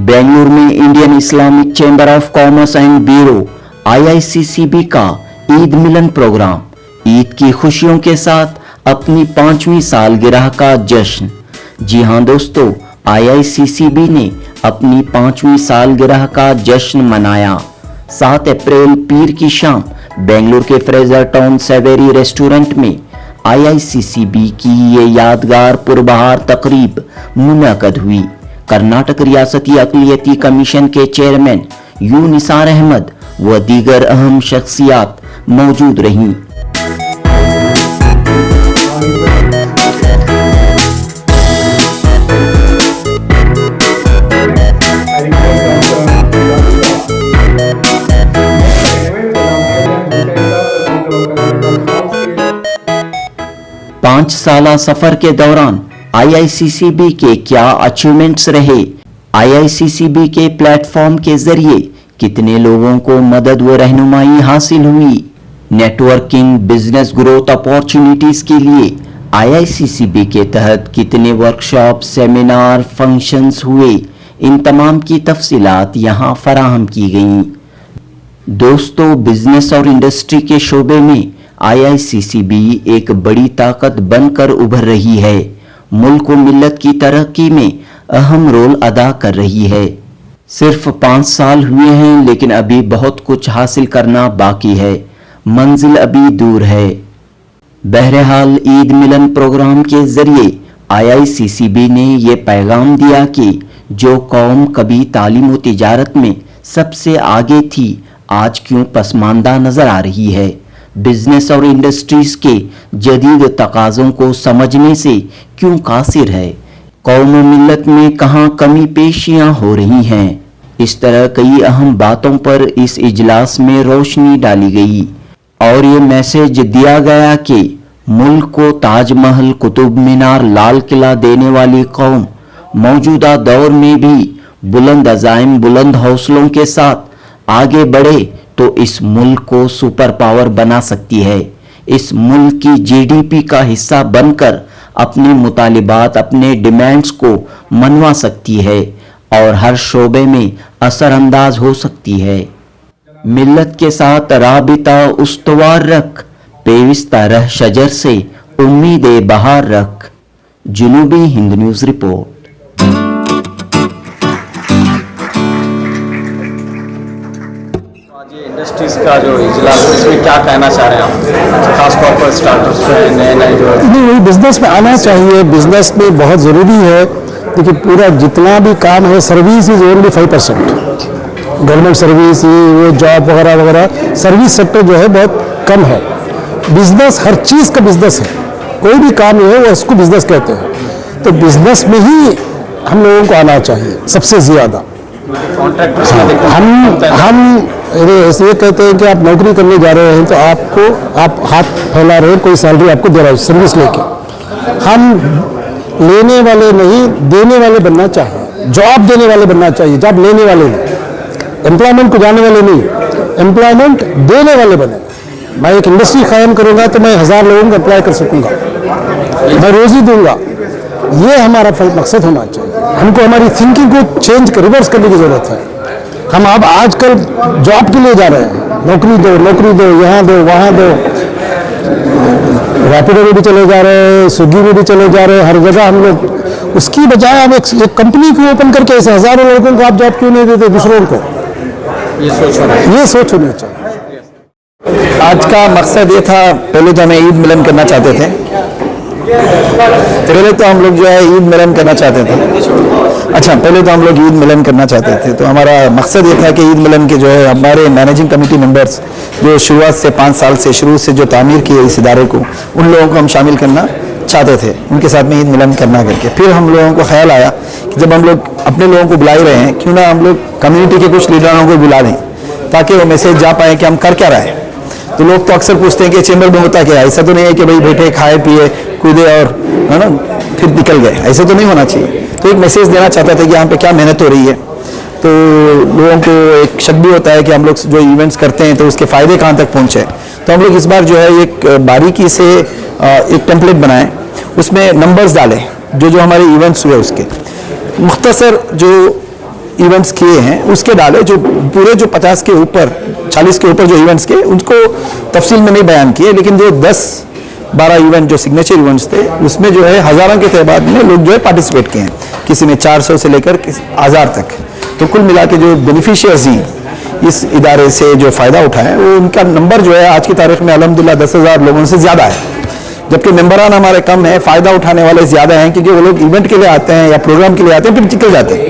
बेंगलुरु में Indian Islamic chamber of commerce and bureau IICCB का ईद मिलन programme Eid की खुशियों के साथ अपनी 5वीं सालगिरह का जश्न। जी हां दोस्तों, IICCB ने अपनी 5वीं सालगिरह का जश्न मनाया। 7 अप्रैल पीर की शाम बेंगलुरु के फ्रेजर टाउन सेवेरी रेस्टोरेंट में IICCB की ये यादगार पुरबहार तकरीब मुनअक़द हुई। कर्नाटक रियासती अक़लियती कमीशन के चेयरमैन यू निसार अहमद व दीगर अहम शख्सियात मौजूद रहीं। पांच साला सफर के दौरान IICCB के क्या अचीवमेंट्स रहे, IICCB के प्लेटफॉर्म के जरिए कितने लोगों को मदद व रहनुमाई हासिल हुई, नेटवर्किंग बिजनेस ग्रोथ अपॉर्चुनिटीज के लिए IICCB के तहत कितने वर्कशॉप सेमिनार फंक्शंस हुए, इन तमाम की तफसीलात यहाँ फराहम की गईं। दोस्तों, बिजनेस और इंडस्ट्री के शोबे में IICCB एक बड़ी ताकत बनकर उभर रही है, मुल्क व मिल्लत की तरक्की में अहम रोल अदा कर रही है। सिर्फ 5 साल हुए हैं, लेकिन अभी बहुत कुछ हासिल करना बाकी है, मंजिल अभी दूर है। बहरहाल ईद मिलन प्रोग्राम के जरिए IICCB ने ये पैगाम दिया कि जो कौम कभी तालीम व तिजारत में सबसे आगे थी, आज क्यों पसमानदा नजर आ रही है। बिजनेस और इंडस्ट्रीज के जदीद तकाज़ों को समझने से क्यों कासिर है, कौम व मिल्लत में कहाँ कमी पेशियाँ हो रही हैं। इस तरह कई अहम बातों पर इस इजलास में रोशनी डाली गई और ये मैसेज दिया गया कि मुल्क को ताजमहल, कुतुब मीनार, लाल किला देने वाली कौम मौजूदा दौर में भी बुलंद अज़ाइम, बुलंद हौसलों के साथ आगे बढ़े तो इस मुल्क को सुपर पावर बना सकती है। इस मुल्क की GDP का हिस्सा बनकर अपने मुतालिबात, अपने डिमांड्स को मनवा सकती है और हर शोबे में असरअंदाज हो सकती है। मिल्लत के साथ राबिता उस्तवार रख, पेविस्ता रह शजर से उम्मीद बहार रख। जुनूबी हिंद न्यूज़ रिपोर्ट। इंडस्ट्रीज का जो इजलास है, इसमें क्या कहना चाह रहे हैं आप, खासतौर पर स्टार्टअप्स पे नए जो नहीं, बिजनेस में आना चाहिए। बिजनेस में बहुत ज़रूरी है, देखिए पूरा जितना भी काम है, service is only 5%। Government service, वो जॉब वगैरह वगैरह, सर्विस सेक्टर जो है बहुत कम है। बिजनेस हर चीज़ का बिजनेस है, कोई भी काम है वो उसको बिजनेस कहते हैं। तो बिजनेस में ही हम लोगों को आना चाहिए सबसे ज़्यादा। हम ये कहते हैं कि आप नौकरी करने जा रहे हैं तो आप हाथ फैला रहे हैं, कोई सैलरी आपको दे रहा है सर्विस लेके। हम लेने वाले नहीं, देने वाले बनना चाहिए, जॉब देने वाले बनना चाहिए, जॉब लेने वाले नहीं, एम्प्लॉयमेंट को जाने वाले नहीं, एम्प्लॉयमेंट देने वाले बने। मैं एक इंडस्ट्री कायम करूँगा तो मैं 1000 लोगों को एम्प्लॉय कर सकूँगा, मैं रोज़ी दूंगा। ये हमारा मकसद होना चाहिए। हमको हमारी थिंकिंग को चेंज रिवर्स करने की ज़रूरत है। हम अब आजकल जॉब के लिए जा रहे हैं, नौकरी दो, यहाँ दो, वहाँ दो। रैपिडो में भी चले जा रहे हैं, स्विगी में भी चले जा रहे हैं, हर जगह हम लोग। उसकी बजाय हम एक कंपनी को ओपन करके ऐसे हज़ारों लोगों को आप जॉब क्यों नहीं देते दूसरों को। ये सोच होनी चाहिए। आज का मकसद ये था, पहले तो हमें ईद मिलन करना चाहते थे। पहले तो हम लोग जो है ईद मिलन करना चाहते थे। तो हमारा मकसद ये था कि ईद मिलन के जो है हमारे मैनेजिंग कमेटी मेंबर्स जो शुरुआत से 5 साल से शुरू से जो तामीर किए इस इदारे को, उन लोगों को हम शामिल करना चाहते थे, उनके साथ में ईद मिलन करना करके। फिर हम लोगों को ख्याल आया कि जब हम लोग अपने लोगों को बुला ही रहे हैं, क्यों ना हम लोग कम्युनिटी के कुछ लीडरों को बुला दें ताकि वो मैसेज जा पाए कि हम कर क्या रहे हैं। तो लोग तो अक्सर पूछते हैं कि चैम्बर में होता क्या है। ऐसा तो नहीं है कि भाई बैठे खाए पिए कूदे और है ना फिर निकल गए, ऐसा तो नहीं होना चाहिए। तो एक मैसेज देना चाहता था कि यहाँ पे क्या मेहनत हो रही है। तो लोगों को एक शक भी होता है कि हम लोग जो इवेंट्स करते हैं तो उसके फ़ायदे कहाँ तक पहुँचे। तो हम लोग इस बार जो है एक बारीकी से एक टेम्पलेट बनाएं, उसमें नंबर्स डालें जो जो हमारे इवेंट्स हुए उसके मुख्तसर जो इवेंट्स किए हैं उसके डाले, जो पूरे जो 50 के ऊपर 40 के ऊपर जो इवेंट्स किए उनको तफसील में नहीं बयान किए, लेकिन जो 10-12 इवेंट जो सिग्नेचर इवेंट्स थे उसमें जो है हज़ारों के तादाद में लोग जो है पार्टिसिपेट किए हैं, किसी में 400 से लेकर 1000 तक। तो कुल मिला के जो बेनिफिशियर्स हैं इस इदारे से जो फ़ायदा उठाए वो उनका नंबर जो है आज की तारीख में अल्हम्दुलिल्लाह 10,000 लोगों से ज़्यादा है, जबकि मेंबरान हमारे कम है, फ़ायदा उठाने वाले ज़्यादा हैं, क्योंकि वो लोग इवेंट के लिए आते हैं या प्रोग्राम के लिए आते हैं फिर निकल जाते हैं,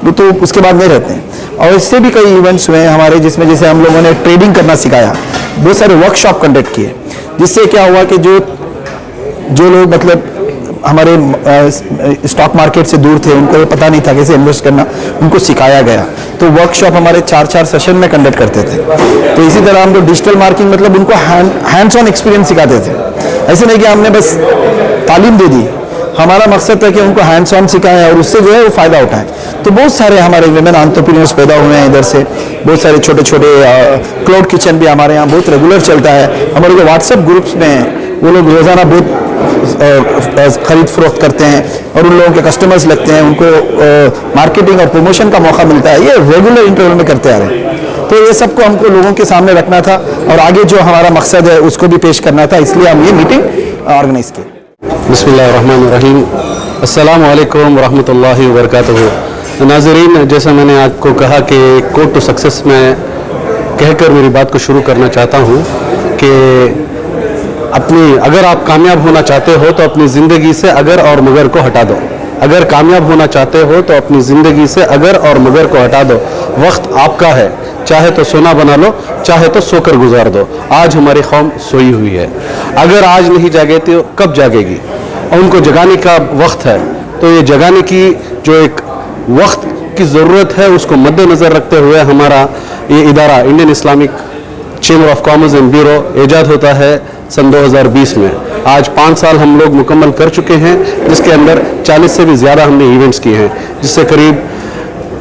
वो तो उसके बाद नहीं रहते हैं। और इससे भी कई इवेंट्स हुए हैं हमारे, जिसमें जैसे हम लोगों ने ट्रेडिंग करना सिखाया, बहुत सारे वर्कशॉप कंडक्ट किए, जिससे क्या हुआ कि जो लोग मतलब हमारे स्टॉक मार्केट से दूर थे, उनको ये पता नहीं था कैसे इन्वेस्ट करना, उनको सिखाया गया। तो वर्कशॉप हमारे 4-4 सेशन में कंडक्ट करते थे। तो इसी तरह हम जो डिजिटल मार्केटिंग मतलब उनको हैंड्स ऑन एक्सपीरियंस सिखाते थे, ऐसे नहीं कि हमने बस तालीम दे दी, हमारा मकसद था कि उनको हैंड्स ऑन सिखाएं और उससे जो है वो फ़ायदा उठाएं। तो बहुत सारे हमारे विमेन एंटरप्रेन्योर्स पैदा हुए हैं इधर से, बहुत सारे छोटे छोटे क्लाउड किचन भी हमारे यहाँ बहुत रेगुलर चलता है। हमारे जो व्हाट्सएप ग्रुप्स में हैं वो लोग रोज़ाना बहुत खरीद फरोख्त करते हैं और उन लोगों के कस्टमर्स लगते हैं, उनको मार्केटिंग और प्रमोशन का मौका मिलता है, ये रेगुलर इंटरवल में करते आ रहे हैं। तो ये सबको हमको लोगों के सामने रखना था और आगे जो हमारा मकसद है उसको भी पेश करना था, इसलिए हम ये मीटिंग ऑर्गेनाइज की। बिस्मिल्लाहिर्रहमानिर्रहीम, अस्सलाम वालेकुम वरहमतुल्लाहि वबरकातुहू। नाज़रीन, जैसा मैंने आपको कहा कि कोड टू सक्सेस में कहकर मेरी बात को शुरू करना चाहता हूँ कि अगर आप कामयाब होना चाहते हो तो अपनी ज़िंदगी से अगर और मगर को हटा दो। अगर कामयाब होना चाहते हो तो अपनी ज़िंदगी से अगर और मगर को हटा दो। वक्त आपका है, चाहे तो सोना बना लो, चाहे तो सोकर गुजार दो। आज हमारी कौम सोई हुई है, अगर आज नहीं जागे तो कब जागेगी, और उनको जगाने का वक्त है। तो ये जगाने की जो एक वक्त की ज़रूरत है उसको मद्देनज़र रखते हुए हमारा ये इदारा Indian Islamic chamber of commerce and bureau ईजाद होता है सन 2020 में। आज 5 साल हम लोग मुकम्मल कर चुके हैं, जिसके अंदर 40 से भी ज़्यादा हमने इवेंट्स किए हैं, जिससे करीब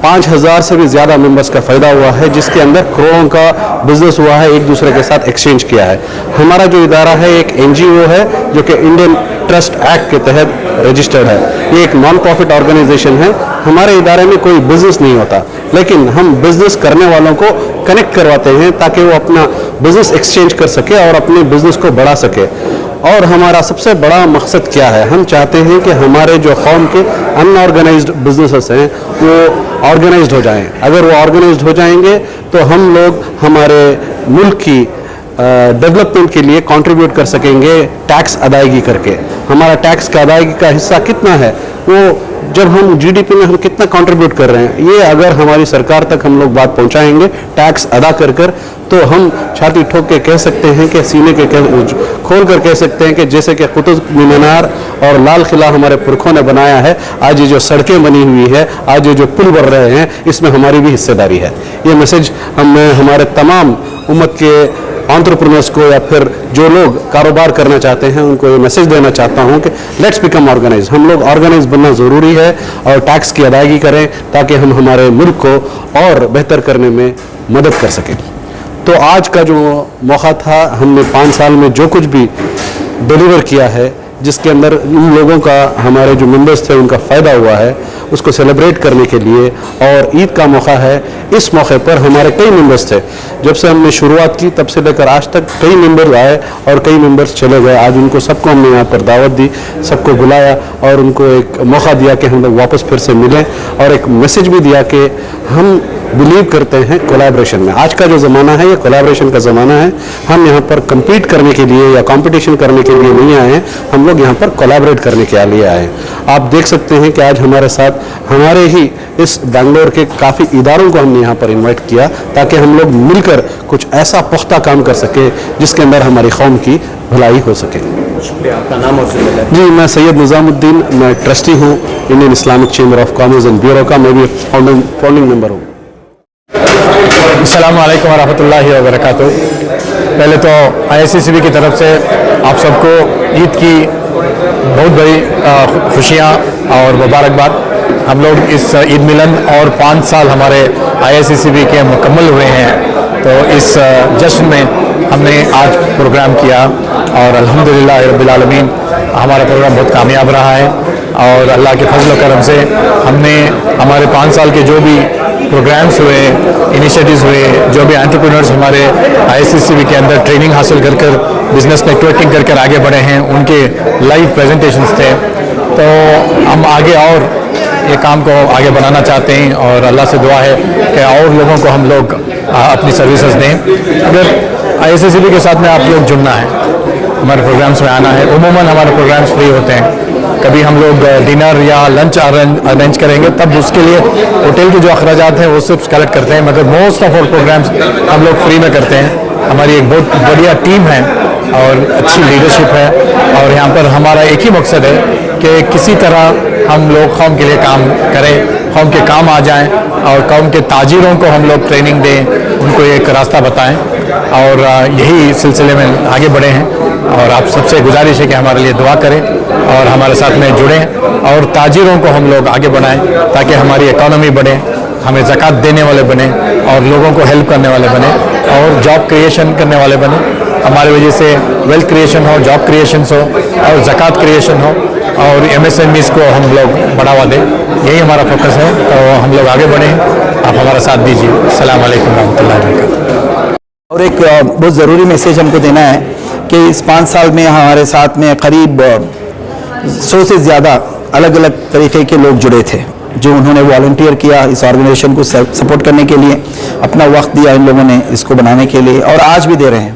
5,000 से भी ज़्यादा मेंबर्स का फ़ायदा हुआ है, जिसके अंदर करोड़ों का बिजनेस हुआ है, एक दूसरे के साथ एक्सचेंज किया है। हमारा जो इदारा है एक NGO है जो कि इंडियन ट्रस्ट एक्ट के तहत रजिस्टर्ड है। ये एक नॉन प्रॉफिट ऑर्गेनाइजेशन है। हमारे इदारे में कोई बिजनेस नहीं होता, लेकिन हम बिजनेस करने वालों को कनेक्ट करवाते हैं ताकि वो अपना बिजनेस एक्सचेंज कर सके और अपने बिजनेस को बढ़ा सके। और हमारा सबसे बड़ा मकसद क्या है, हम चाहते हैं कि हमारे जो कौम के अनऑर्गेनाइज्ड बिजनेसेस हैं वो ऑर्गेनाइज्ड हो जाएं। अगर वो ऑर्गेनाइज्ड हो जाएंगे तो हम लोग हमारे मुल्क की डेवलपमेंट के लिए कंट्रीब्यूट कर सकेंगे टैक्स अदायगी करके। हमारा टैक्स का अदायगी का हिस्सा कितना है, वो जब हम GDP में हम कितना कंट्रीब्यूट कर रहे हैं, ये अगर हमारी सरकार तक हम लोग बात पहुंचाएंगे टैक्स अदा कर कर, तो हम छाती ठोक के कह सकते हैं कि सीने के खोल कर कह सकते हैं कि जैसे कि कुतुब मीनार और लाल किला हमारे पुरखों ने बनाया है, आज ये जो सड़कें बनी हुई है, आज ये जो पुल बन रहे हैं, इसमें हमारी भी हिस्सेदारी है। ये मैसेज मैं हमारे तमाम उम्मत के एंटरप्रेन्योर्स को या फिर जो लोग कारोबार करना चाहते हैं उनको ये मैसेज देना चाहता हूँ कि लेट्स बिकम ऑर्गेनाइज। हम लोग ऑर्गेनाइज बनना ज़रूरी है और टैक्स की अदायगी करें ताकि हम हमारे मुल्क को और बेहतर करने में मदद कर सकें। तो आज का जो मौका था, हमने 5 साल में जो कुछ भी डिलीवर किया है, जिसके अंदर इन लोगों का, हमारे जो मेंबर्स थे उनका फ़ायदा हुआ है, उसको सेलिब्रेट करने के लिए, और ईद का मौका है। इस मौके पर हमारे कई मेंबर्स थे, जब से हमने शुरुआत की तब से लेकर आज तक कई मेंबर्स आए और कई मेंबर्स चले गए। आज उनको सबको हमने यहाँ पर दावत दी, सबको बुलाया और उनको एक मौका दिया कि हम लोग वापस फिर से मिलें, और एक मैसेज भी दिया कि हम बिलीव करते हैं कोलैबोरेशन में। आज का जो ज़माना है ये कोलैबोरेशन का ज़माना है। हम यहाँ पर कम्पीट करने के लिए या कंपटीशन करने के लिए नहीं आए हैं, हम लोग यहाँ पर कोलैबोरेट करने के लिए आए हैं। आप देख सकते हैं कि आज हमारे साथ हमारे ही इस बेंगलोर के काफ़ी इदारों को हमने यहाँ पर इन्वाइट किया ताकि हम लोग मिलकर कुछ ऐसा पुख्ता काम कर सके जिसके अंदर हमारी कौम की भलाई हो सके। शुक्रिया। आपका नाम और जिम्मेदारी? जी, मैं सैयद निज़ामुद्दीन, मैं ट्रस्टी हूँ Indian Islamic chamber of commerce and bureau का। मैं भी फाउंडिंग मेंबर हूँ। अस्सलाम वालेकुम वरहमतुल्लाहि वबरकातुहू। पहले तो IICCB की तरफ से आप सबको ईद की बहुत बड़ी खुशियाँ और मुबारकबाद। हम लोग इस ईद मिलन और 5 साल हमारे IICCB के मुकम्मल हुए हैं, तो इस जश्न में हमने आज प्रोग्राम किया और अल्हम्दुलिल्लाह रब्बिल आलमीन हमारा प्रोग्राम बहुत कामयाब रहा है। और अल्लाह के फजल व करम से हमने हमारे 5 साल के जो भी प्रोग्राम्स हुए, इनिशिएटिव्स हुए, जो भी एंटरप्रेन्योर्स हमारे IICCB के अंदर ट्रेनिंग हासिल कर कर बिजनेस नेटवर्किंग कर कर आगे बढ़े हैं, उनके लाइव प्रेजेंटेशंस थे। तो हम आगे और ये काम को आगे बढ़ाना चाहते हैं और अल्लाह से दुआ है कि और लोगों को हम लोग अपनी सर्विसेज दें। अगर IICCB के साथ में आप लोग जुड़ना है, हमारे प्रोग्राम्स में आना है। उमूमन हमारे प्रोग्राम्स फ्री होते हैं, कभी हम लोग डिनर या लंच अरेंज करेंगे तब उसके लिए होटल के जो अखराजात हैं वो सिर्फ कलेक्ट करते हैं, मगर मोस्ट ऑफ आवर प्रोग्राम्स हम लोग फ्री में करते हैं। हमारी एक बहुत बढ़िया टीम है और अच्छी लीडरशिप है और यहाँ पर हमारा एक ही मकसद है कि किसी तरह हम लोग कौम के लिए काम करें, कौम के काम आ जाएं और कौम के ताजिरों को हम लोग ट्रेनिंग दें, उनको एक रास्ता बताएं और यही सिलसिले में आगे बढ़े हैं। और आप सबसे गुजारिश है कि हमारे लिए दुआ करें और हमारे साथ में जुड़ें और ताजिरों को हम लोग आगे बढ़ाएं ताकि हमारी इकॉनमी बढ़े, हमें ज़कात देने वाले बने और लोगों को हेल्प करने वाले बने और जॉब क्रिएशन करने वाले बने। हमारे वजह से वेल्थ क्रिएशन हो, जॉब क्रिएशंस हो और ज़कात क्रिएशन हो और MSMEs को हम लोग बढ़ावा दें। यही हमारा फोकस है, तो हम लोग आगे बढ़ें, आप हमारा साथ दीजिए। अस्सलाम वालेकुम रहमतुल्लाहि व बरकातहू। और एक बहुत ज़रूरी मैसेज हमको देना है कि इस 5 साल में हमारे साथ में करीब 100 से ज़्यादा अलग अलग तरीके के लोग जुड़े थे, जो उन्होंने वॉलंटियर किया इस ऑर्गेनाइजेशन को सपोर्ट करने के लिए, अपना वक्त दिया इन लोगों ने इसको बनाने के लिए और आज भी दे रहे हैं।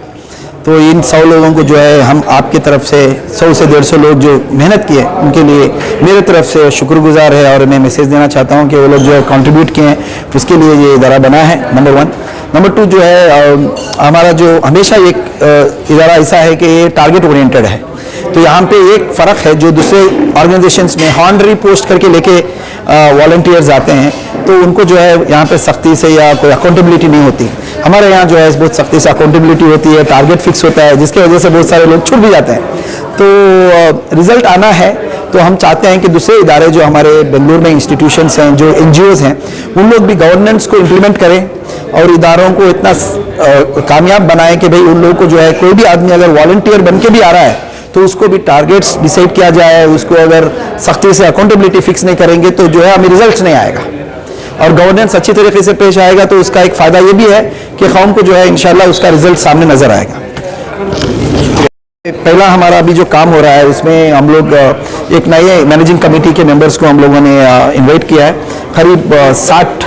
तो इन 100 लोगों को जो है हम आपकी तरफ से 100 से 150 लोग जो मेहनत किए उनके लिए मेरे तरफ से शुक्रगुजार है और मैं मैसेज देना चाहता हूँ कि वो लोग जो कंट्रीब्यूट किए हैं उसके लिए ये इदारा बना है, नंबर 1। नंबर 2 जो है हमारा जो हमेशा एक इदारा ऐसा है कि ये टारगेट ओरिएंटेड है। तो यहाँ पे एक फ़र्क है, जो दूसरे ऑर्गेनाइजेशंस में हॉनरी पोस्ट करके लेके वॉलंटियर्स आते हैं तो उनको जो है यहाँ पे सख्ती से या कोई अकाउंटेबिलिटी नहीं होती। हमारे यहाँ जो है बहुत सख्ती से अकाउंटेबिलिटी होती है, टारगेट फिक्स होता है, जिसकी वजह से बहुत सारे लोग छूट भी जाते हैं। तो रिज़ल्ट आना है तो हम चाहते हैं कि दूसरे इदारे जो हमारे बेंगलुरु में इंस्टीट्यूशंस हैं, जो NGOs हैं, उन लोग भी गवर्नेंस को इम्प्लीमेंट करें और इदारों को इतना कामयाब बनाएं कि भाई उन लोगों को जो है कोई भी आदमी अगर वॉलंटियर बन के भी आ रहा है तो उसको भी टारगेट्स डिसाइड किया जाए, उसको अगर सख्ती से अकाउंटेबिलिटी फिक्स नहीं करेंगे तो जो है हमें रिजल्ट नहीं आएगा और गवर्नेंस अच्छी तरीके से पेश आएगा। तो उसका एक फ़ायदा ये भी है कि कौम को जो है इंशाल्लाह उसका रिजल्ट सामने नज़र आएगा। पहला हमारा अभी जो काम हो रहा है उसमें हम लोग एक नए मैनेजिंग कमेटी के मेंबर्स को हम लोगों ने इनवाइट किया है। करीब 60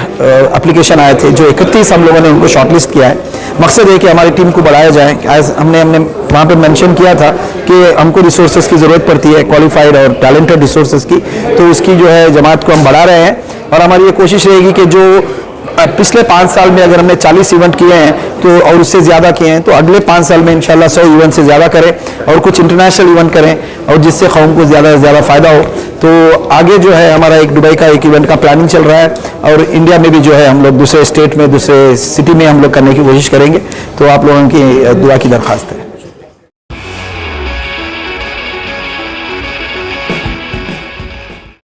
एप्लीकेशन आए थे, जो 31 हम लोगों ने उनको शॉर्टलिस्ट किया है। मकसद है कि हमारी टीम को बढ़ाया जाए। एज हमने वहाँ पे मेंशन किया था कि हमको रिसोर्सेज की ज़रूरत पड़ती है, क्वालिफाइड और टैलेंटेड रिसोर्सेज की, तो उसकी जो है जमात को हम बढ़ा रहे हैं और हमारी ये कोशिश रहेगी कि जो पिछले 5 साल में अगर हमने 40 इवेंट किए हैं तो और उससे ज़्यादा किए हैं तो अगले 5 साल में इंशाल्लाह 100 इवेंट से ज़्यादा करें और कुछ इंटरनेशनल इवेंट करें और जिससे कौम को ज़्यादा से ज़्यादा फ़ायदा हो। तो आगे जो है हमारा एक दुबई का एक इवेंट का प्लानिंग चल रहा है और इंडिया में भी जो है हम लोग दूसरे स्टेट में, दूसरे सिटी में हम लोग करने की कोशिश करेंगे। तो आप लोगों की दुआ की दरख्वास्त है।